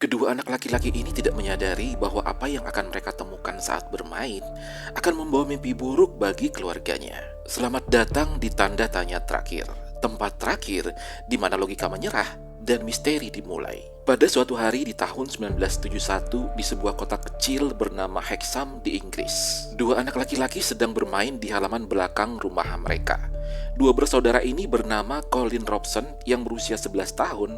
Kedua anak laki-laki ini tidak menyadari bahwa apa yang akan mereka temukan saat bermain akan membawa mimpi buruk bagi keluarganya. Selamat datang di tanda tanya terakhir, tempat terakhir di mana logika menyerah dan misteri dimulai. Pada suatu hari di tahun 1971 di sebuah kota kecil bernama Hexham di Inggris, dua anak laki-laki sedang bermain di halaman belakang rumah mereka. Dua bersaudara ini bernama Colin Robson yang berusia 11 tahun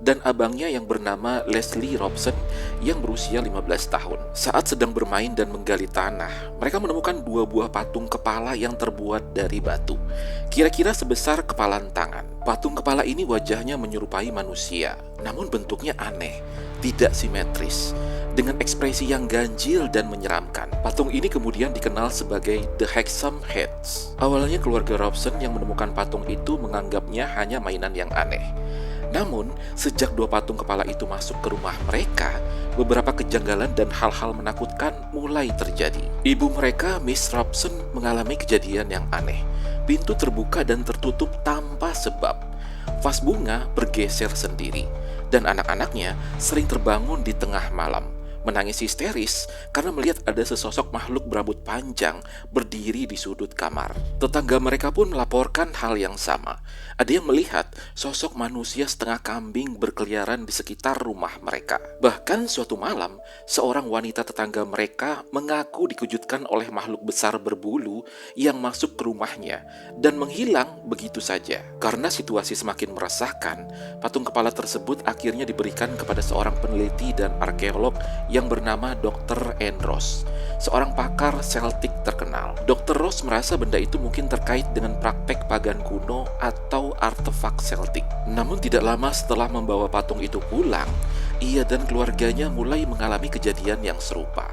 dan abangnya yang bernama Leslie Robson yang berusia 15 tahun. Saat sedang bermain dan menggali tanah, mereka menemukan dua buah patung kepala yang terbuat dari batu, kira-kira sebesar kepalan tangan. Patung kepala ini wajahnya menyerupai manusia, namun bentuknya aneh, tidak simetris, dengan ekspresi yang ganjil dan menyeramkan. Patung ini kemudian dikenal sebagai The Hexham Heads. Awalnya keluarga Robson yang menemukan patung itu menganggapnya hanya mainan yang aneh. Namun, sejak dua patung kepala itu masuk ke rumah mereka, beberapa kejanggalan dan hal-hal menakutkan mulai terjadi. Ibu mereka, Miss Robson, mengalami kejadian yang aneh. Pintu terbuka dan tertutup tanpa sebab. Vas bunga bergeser sendiri, dan anak-anaknya sering terbangun di tengah malam, menangis histeris karena melihat ada sesosok makhluk berambut panjang berdiri di sudut kamar. Tetangga mereka pun melaporkan hal yang sama. Ada yang melihat sosok manusia setengah kambing berkeliaran di sekitar rumah mereka. Bahkan suatu malam, seorang wanita tetangga mereka mengaku dikejutkan oleh makhluk besar berbulu yang masuk ke rumahnya dan menghilang begitu saja. Karena situasi semakin meresahkan, patung kepala tersebut akhirnya diberikan kepada seorang peneliti dan arkeolog yang bernama Dr. Andros, seorang pakar Celtic terkenal. Dr. Ross merasa benda itu mungkin terkait dengan praktek pagan kuno atau artefak Celtic. Namun tidak lama setelah membawa patung itu pulang, ia dan keluarganya mulai mengalami kejadian yang serupa.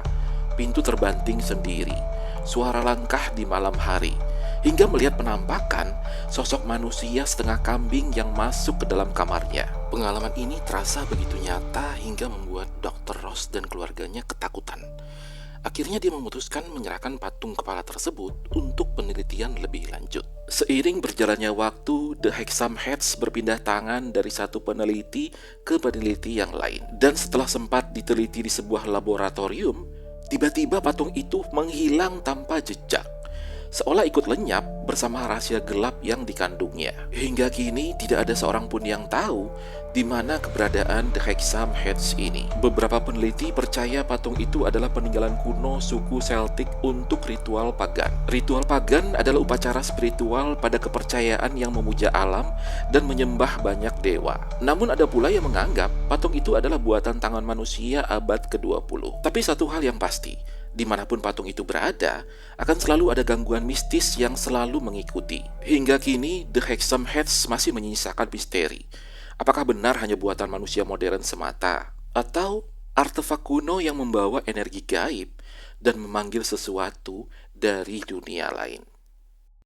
Pintu terbanting sendiri, suara langkah di malam hari, hingga melihat penampakan sosok manusia setengah kambing yang masuk ke dalam kamarnya. Pengalaman ini terasa begitu nyata hingga membuat Dr. Ross dan keluarganya ketakutan. Akhirnya dia memutuskan menyerahkan patung kepala tersebut untuk penelitian lebih lanjut. Seiring berjalannya waktu, The Hexham Heads berpindah tangan dari satu peneliti ke peneliti yang lain. Dan setelah sempat diteliti di sebuah laboratorium, tiba-tiba patung itu menghilang tanpa jejak, seolah ikut lenyap bersama rahasia gelap yang dikandungnya. Hingga kini tidak ada seorang pun yang tahu di mana keberadaan The Hexham Heads ini. Beberapa peneliti percaya patung itu adalah peninggalan kuno suku Celtic untuk ritual pagan. Ritual pagan adalah upacara spiritual pada kepercayaan yang memuja alam dan menyembah banyak dewa. Namun ada pula yang menganggap patung itu adalah buatan tangan manusia abad ke-20. Tapi satu hal yang pasti, dimanapun patung itu berada, akan selalu ada gangguan mistis yang selalu mengikuti. Hingga kini, The Hexham Heads masih menyisakan misteri. Apakah benar hanya buatan manusia modern semata? Atau artefak kuno yang membawa energi gaib dan memanggil sesuatu dari dunia lain?